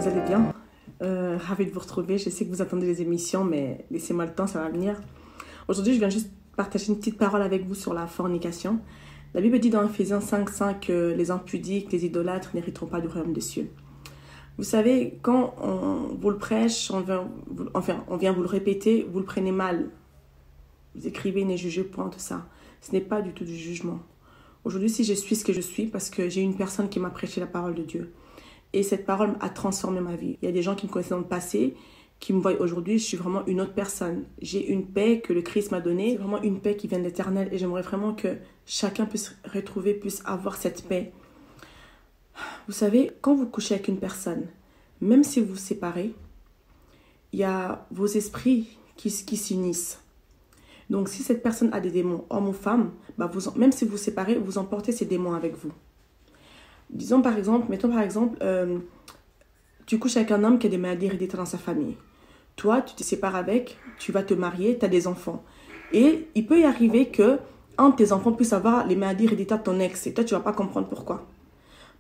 vous allez bien. Ravi de vous retrouver. Je sais que vous attendez les émissions, mais laissez-moi le temps, ça va venir. Aujourd'hui, je viens juste partager une petite parole avec vous sur la fornication. La Bible dit dans Ephésiens 5:5 que les impudiques, les idolâtres n'hériteront pas du royaume des cieux. Vous savez, quand on vous le prêche, on vient vous le répéter, vous le prenez mal. Vous écrivez, ne jugez point de ça. Ce n'est pas du tout du jugement. Aujourd'hui, si je suis ce que je suis, parce que j'ai une personne qui m'a prêché la parole de Dieu. Et cette parole a transformé ma vie. Il y a des gens qui me connaissaient dans le passé, qui me voient aujourd'hui, je suis vraiment une autre personne. J'ai une paix que le Christ m'a donnée. C'est vraiment une paix qui vient de l'Éternel. Et j'aimerais vraiment que chacun puisse retrouver, puisse avoir cette paix. Vous savez, quand vous couchez avec une personne, même si vous vous séparez, il y a vos esprits qui s'unissent. Donc, si cette personne a des démons, homme ou femme, même si vous vous séparez, vous emportez ces démons avec vous. Mettons par exemple, tu couches avec un homme qui a des maladies héréditaires dans sa famille. Toi, tu te sépares avec, tu vas te marier, tu as des enfants. Et il peut y arriver que un de tes enfants puisse avoir les maladies héréditaires de ton ex. Et toi, tu ne vas pas comprendre pourquoi.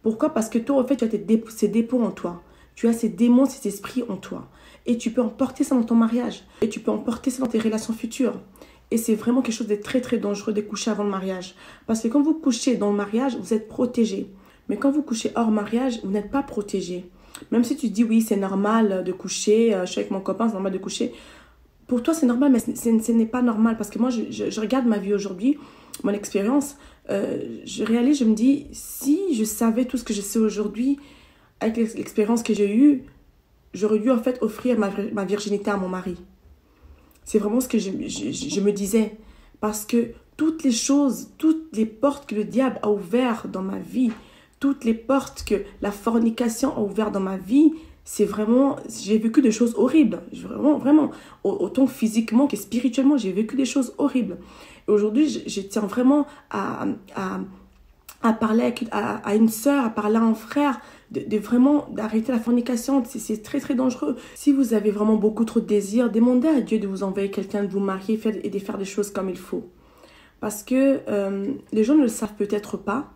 Pourquoi? Parce que toi, en fait, tu as ces dépôts en toi. Tu as ces démons, ces esprits en toi. Et tu peux emporter ça dans ton mariage. Et tu peux emporter ça dans tes relations futures. Et c'est vraiment quelque chose de très, très dangereux de coucher avant le mariage. Parce que quand vous couchez dans le mariage, vous êtes protégé. Mais quand vous couchez hors mariage, vous n'êtes pas protégé. Même si tu dis oui, c'est normal de coucher, je suis avec mon copain, c'est normal de coucher. Pour toi, c'est normal, mais ce n'est pas normal. Parce que moi, je regarde ma vie aujourd'hui, mon expérience, je réalise, je me dis, si je savais tout ce que je sais aujourd'hui, avec l'expérience que j'ai eue, j'aurais dû en fait offrir ma virginité à mon mari. C'est vraiment ce que je me disais. Parce que toutes les choses, toutes les portes que le diable a ouvertes dans ma vie, toutes les portes que la fornication a ouvertes dans ma vie, c'est vraiment, j'ai vécu des choses horribles. Vraiment, autant physiquement que spirituellement, j'ai vécu des choses horribles. Et aujourd'hui, je tiens vraiment à parler à une sœur, à parler à un frère, d'arrêter la fornication. C'est très, très dangereux. Si vous avez vraiment beaucoup trop de désir, demandez à Dieu de vous envoyer quelqu'un, de vous marier et de faire des choses comme il faut. Parce que les gens ne le savent peut-être pas.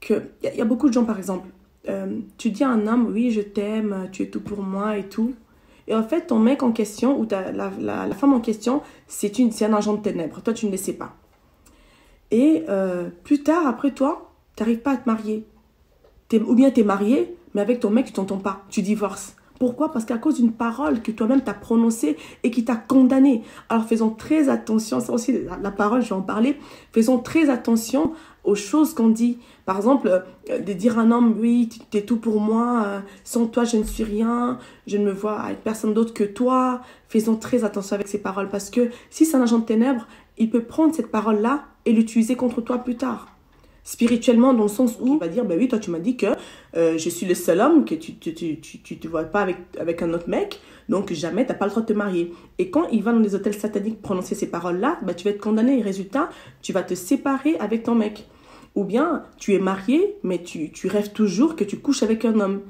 Il y a beaucoup de gens, par exemple, tu dis à un homme, oui, je t'aime, tu es tout pour moi et tout. Et en fait, ton mec en question, ou la femme en question, c'est un agent de ténèbres. Toi, tu ne le sais pas. Et plus tard, après toi, tu n'arrives pas à te marier. Ou bien tu es marié, mais avec ton mec, tu t'entends pas. Tu divorces. Pourquoi? Parce qu'à cause d'une parole que toi-même tu as prononcée et qui t'a condamné. Alors faisons très attention, ça aussi la parole, je vais en parler. Faisons très attention aux choses qu'on dit. Par exemple, de dire à un homme, oui, tu es tout pour moi, sans toi je ne suis rien, je ne me vois avec personne d'autre que toi. Faisons très attention avec ces paroles parce que si c'est un agent de ténèbres, il peut prendre cette parole-là et l'utiliser contre toi plus tard. Spirituellement, dans le sens où il va dire, ben oui, toi tu m'as dit que je suis le seul homme, que tu te vois pas avec un autre mec, donc jamais tu n'as pas le droit de te marier. Et quand il va dans les hôtels sataniques prononcer ces paroles-là, ben, tu vas être condamné et résultat, tu vas te séparer avec ton mec. Ou bien tu es marié, mais tu rêves toujours que tu couches avec un homme,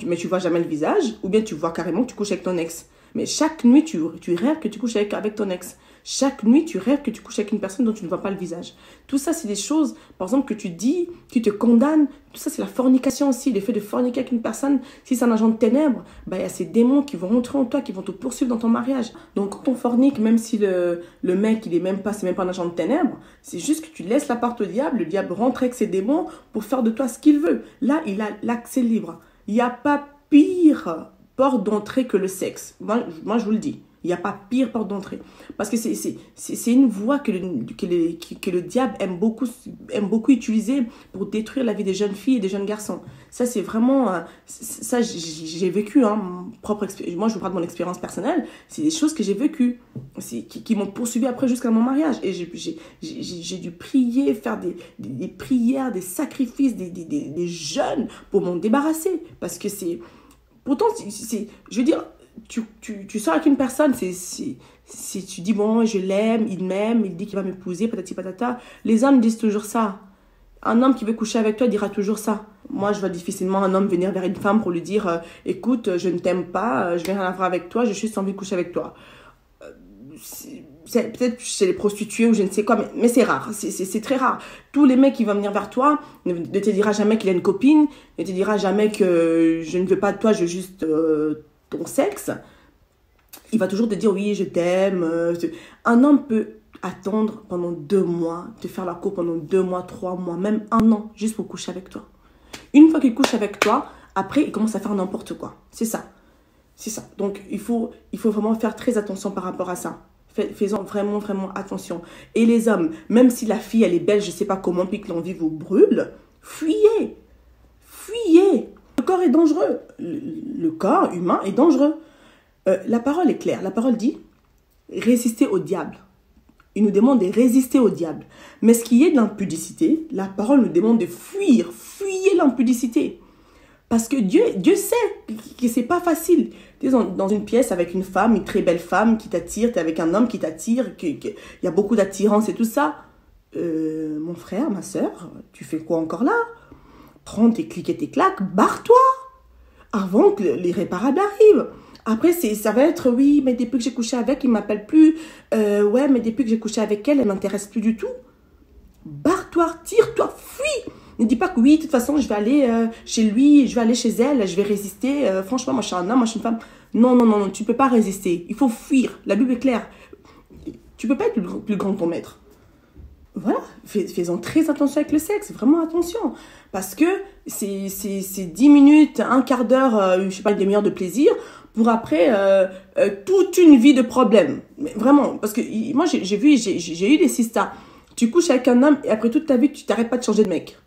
mais tu vois jamais le visage, ou bien tu vois carrément que tu couches avec ton ex. Mais chaque nuit, tu rêves que tu couches avec ton ex. Chaque nuit, tu rêves que tu couches avec une personne dont tu ne vois pas le visage. Tout ça, c'est des choses, par exemple, que tu dis, qui te condamnent. Tout ça, c'est la fornication aussi. Le fait de forniquer avec une personne, si c'est un agent de ténèbres, il y a ces démons qui vont rentrer en toi, qui vont te poursuivre dans ton mariage. Donc, quand on fornique, même si le mec, c'est même pas un agent de ténèbres, c'est juste que tu laisses la porte au diable. Le diable rentre avec ses démons pour faire de toi ce qu'il veut. Là, il a l'accès libre. Il n'y a pas pire porte d'entrée que le sexe. Moi, je vous le dis. Il n'y a pas pire porte d'entrée. Parce que c'est une voie que le diable aime beaucoup utiliser pour détruire la vie des jeunes filles et des jeunes garçons. Ça, c'est vraiment... ça, j'ai vécu, mon propre expérience. Moi, je vous parle de mon expérience personnelle. C'est des choses que j'ai vécues, qui m'ont poursuivi après jusqu'à mon mariage. Et j'ai dû prier, faire des prières, des sacrifices, des jeûnes pour m'en débarrasser. Parce que c'est... Pourtant, je veux dire, tu sors avec une personne, si tu dis, bon, je l'aime, il m'aime, il dit qu'il va m'épouser, patati patata. Les hommes disent toujours ça. Un homme qui veut coucher avec toi dira toujours ça. Moi, je vois difficilement un homme venir vers une femme pour lui dire, écoute, je ne t'aime pas, je n'ai rien à voir avec toi, j'ai juste envie de coucher avec toi. peut-être chez les prostituées ou je ne sais quoi, mais c'est rare, c'est très rare. Tous les mecs qui vont venir vers toi ne te dira jamais qu'il a une copine, ne te dira jamais que je ne veux pas de toi, je veux juste ton sexe. Il va toujours te dire oui, je t'aime. Un homme peut attendre pendant 2 mois, te faire la cour pendant 2 mois, 3 mois, même 1 an, juste pour coucher avec toi. Une fois qu'il couche avec toi, après, il commence à faire n'importe quoi. C'est ça. C'est ça. Donc, il faut vraiment faire très attention par rapport à ça. Faisons vraiment, vraiment attention. Et les hommes, même si la fille, elle est belle, je ne sais pas comment, puis que l'envie vous brûle, fuyez. Fuyez. Le corps est dangereux. Le corps humain est dangereux. La parole est claire. La parole dit, résistez au diable. Il nous demande de résister au diable. Mais ce qui est de l'impudicité, la parole nous demande de fuir. Fuyez l'impudicité. Parce que Dieu sait que c'est pas facile. Tu es dans une pièce avec une femme, une très belle femme qui t'attire, tu es avec un homme qui t'attire, il y a beaucoup d'attirance et tout ça. Mon frère, ma soeur, tu fais quoi encore là? Prends tes clics et tes claques, barre-toi avant que l'irréparable arrive. Après, ça va être, oui, mais depuis que j'ai couché avec, il ne m'appelle plus. Ouais, mais depuis que j'ai couché avec elle, elle ne m'intéresse plus du tout. Barre-toi, tire-toi, fuis. Ne dis pas que oui, de toute façon, je vais aller chez lui, je vais aller chez elle, je vais résister. Franchement, moi, je suis un homme, moi, je suis une femme. Non, non, non, non, tu ne peux pas résister. Il faut fuir. La Bible est claire. Tu ne peux pas être plus grand que ton maître. Voilà, faisons très attention avec le sexe, vraiment attention. Parce que c'est 10 minutes, un quart d'heure, je ne sais pas, une demi-heure de plaisir, pour après toute une vie de problèmes. Mais vraiment, parce que moi, j'ai eu des sistas. Tu couches avec un homme et après toute ta vie, tu t'arrêtes pas de changer de mec.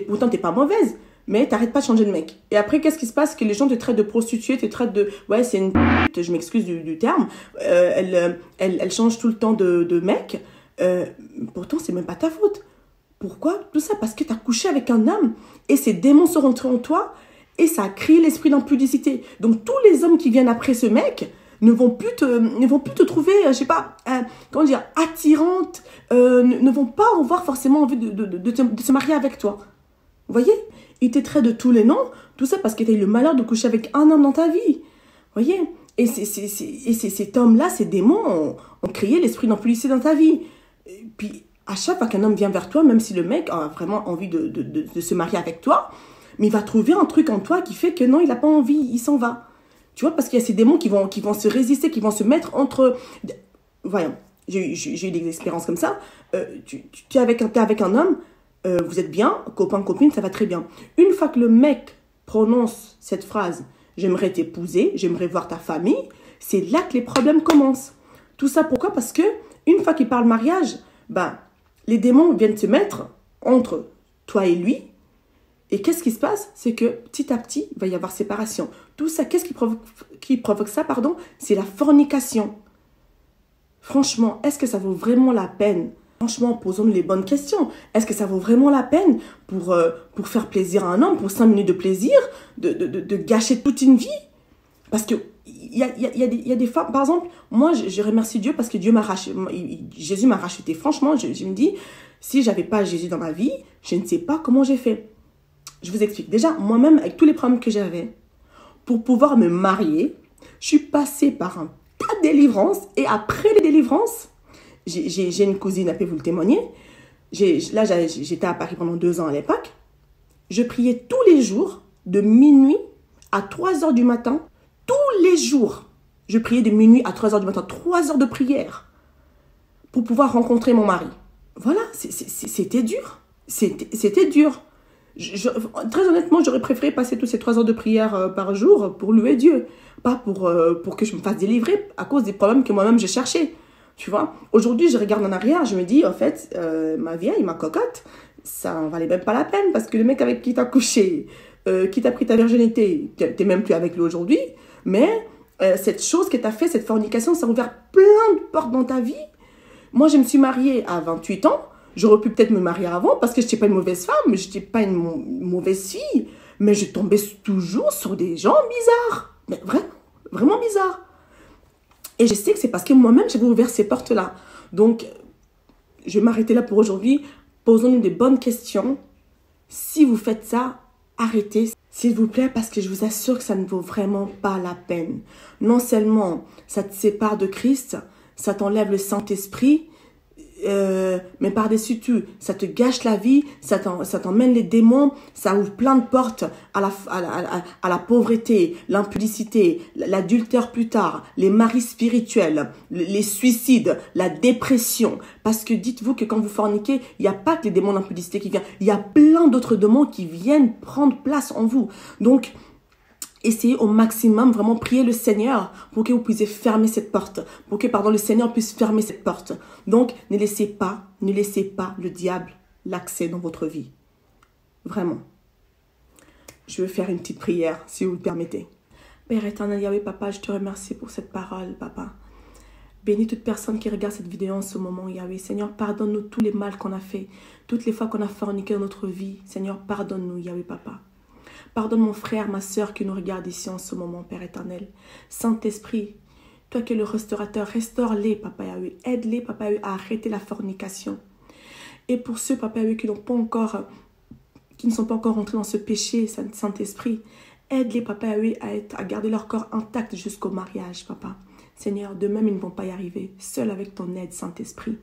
Pourtant, tu n'es pas mauvaise, mais tu n'arrêtes pas de changer de mec. Et après, qu'est-ce qui se passe? Que les gens te traitent de prostituée, te traitent de... Ouais, c'est une pute, je m'excuse du terme. Elle change tout le temps de mec. Pourtant, c'est même pas ta faute. Pourquoi? Tout ça parce que tu as couché avec un homme et ces démons sont rentrés en toi et ça a créé l'esprit d'impudicité. Donc, tous les hommes qui viennent après ce mec ne vont plus te trouver, je sais pas, comment dire, attirante, ne vont pas avoir forcément envie de se marier avec toi. Vous voyez? Ils te traitent de tous les noms, tout ça parce que tu as eu le malheur de coucher avec un homme dans ta vie. Vous voyez? Et cet homme-là, ces démons ont créé l'esprit d'impudicité dans ta vie. Et puis, à chaque fois qu'un homme vient vers toi, même si le mec a vraiment envie de se marier avec toi, mais il va trouver un truc en toi qui fait que non, il n'a pas envie, il s'en va. Tu vois, parce qu'il y a ces démons qui vont se résister, qui vont se mettre entre... Voyons, j'ai eu des expériences comme ça. Tu es avec un homme, vous êtes bien, copain, copine, ça va très bien. Une fois que le mec prononce cette phrase, j'aimerais t'épouser, j'aimerais voir ta famille, c'est là que les problèmes commencent. Tout ça pourquoi? Parce que une fois qu'il parle mariage, les démons viennent se mettre entre toi et lui. Et qu'est-ce qui se passe? C'est que petit à petit, il va y avoir séparation. Tout ça, qu'est-ce qui provoque ça, pardon? C'est la fornication. Franchement, est-ce que ça vaut vraiment la peine? Franchement, posons-nous les bonnes questions. Est-ce que ça vaut vraiment la peine pour faire plaisir à un homme, pour 5 minutes de plaisir, de gâcher toute une vie? Parce que il y a des femmes, par exemple, moi, je remercie Dieu parce que Dieu m'a racheté, Jésus m'a racheté. Franchement, je me dis, si j'avais pas Jésus dans ma vie, je ne sais pas comment j'ai fait. Je vous explique. Déjà, moi-même, avec tous les problèmes que j'avais, pour pouvoir me marier, je suis passée par un tas de délivrances. Et après les délivrances, j'ai une cousine, elle peut vous le témoigner. Là, j'étais à Paris pendant 2 ans à l'époque. Je priais tous les jours, de minuit à 3 heures du matin. Tous les jours, je priais de minuit à 3 heures du matin. 3 heures de prière pour pouvoir rencontrer mon mari. Voilà, c'était dur. C'était dur. Très honnêtement, j'aurais préféré passer toutes ces 3 heures de prière par jour pour louer Dieu. Pas pour que je me fasse délivrer à cause des problèmes que moi-même j'ai cherchés. Tu vois, aujourd'hui, je regarde en arrière, je me dis, en fait, ma vieille, ma cocotte, ça en valait même pas la peine parce que le mec avec qui t'as couché, qui t'a pris ta virginité, t'es même plus avec lui aujourd'hui, mais cette chose que t'as fait, cette fornication, ça a ouvert plein de portes dans ta vie. Moi, je me suis mariée à 28 ans. J'aurais pu peut-être me marier avant parce que je n'étais pas une mauvaise femme, je n'étais pas une mauvaise fille, mais je tombais toujours sur des gens bizarres. Mais vraiment, vraiment bizarres. Et je sais que c'est parce que moi-même, j'avais ouvert ces portes-là. Donc, je vais m'arrêter là pour aujourd'hui. Posons-nous des bonnes questions. Si vous faites ça, arrêtez, s'il vous plaît, parce que je vous assure que ça ne vaut vraiment pas la peine. Non seulement ça te sépare de Christ, ça t'enlève le Saint-Esprit. Mais par-dessus tout, ça te gâche la vie, ça t'emmène les démons, ça ouvre plein de portes à la pauvreté, l'impudicité, l'adultère plus tard, les maris spirituels, les suicides, la dépression. Parce que dites-vous que quand vous forniquez, il n'y a pas que les démons d'impudicité qui viennent, il y a plein d'autres démons qui viennent prendre place en vous. Donc, essayez au maximum, vraiment prier le Seigneur pour que vous puissiez fermer cette porte. Pour que, le Seigneur puisse fermer cette porte. Donc, ne laissez pas le diable l'accès dans votre vie. Vraiment. Je vais faire une petite prière, si vous le permettez. Père éternel, Yahweh, Papa, je te remercie pour cette parole, Papa. Bénis toute personne qui regarde cette vidéo en ce moment, Yahweh. Seigneur, pardonne-nous tous les mal qu'on a fait. Toutes les fois qu'on a forniqué dans notre vie. Seigneur, pardonne-nous, Yahweh, Papa. Pardonne mon frère, ma soeur qui nous regarde ici en ce moment, Père éternel. Saint-Esprit, toi qui es le restaurateur, restaure-les, Papa Yahweh. Aide-les, Papa Yahweh, à arrêter la fornication. Et pour ceux, Papa Yahweh, qui ne sont pas encore entrés dans ce péché, Saint-Esprit, aide-les, Papa Yahweh, à garder leur corps intact jusqu'au mariage, Papa. Seigneur, de même, ils ne vont pas y arriver. Seul avec ton aide, Saint-Esprit.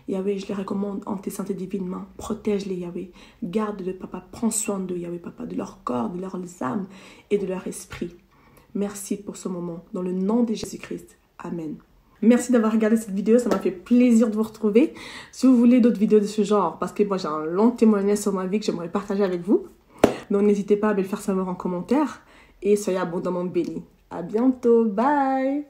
Yahweh, je les recommande en tes saintes et divines mains. Protège-les, Yahweh. Garde-les, Papa. Prends soin d'eux, Yahweh, Papa, de leur corps, de leurs âmes et de leur esprit. Merci pour ce moment. Dans le nom de Jésus-Christ. Amen. Merci d'avoir regardé cette vidéo. Ça m'a fait plaisir de vous retrouver. Si vous voulez d'autres vidéos de ce genre, parce que moi, j'ai un long témoignage sur ma vie que j'aimerais partager avec vous. Donc, n'hésitez pas à me le faire savoir en commentaire. Et soyez abondamment bénis. À bientôt. Bye.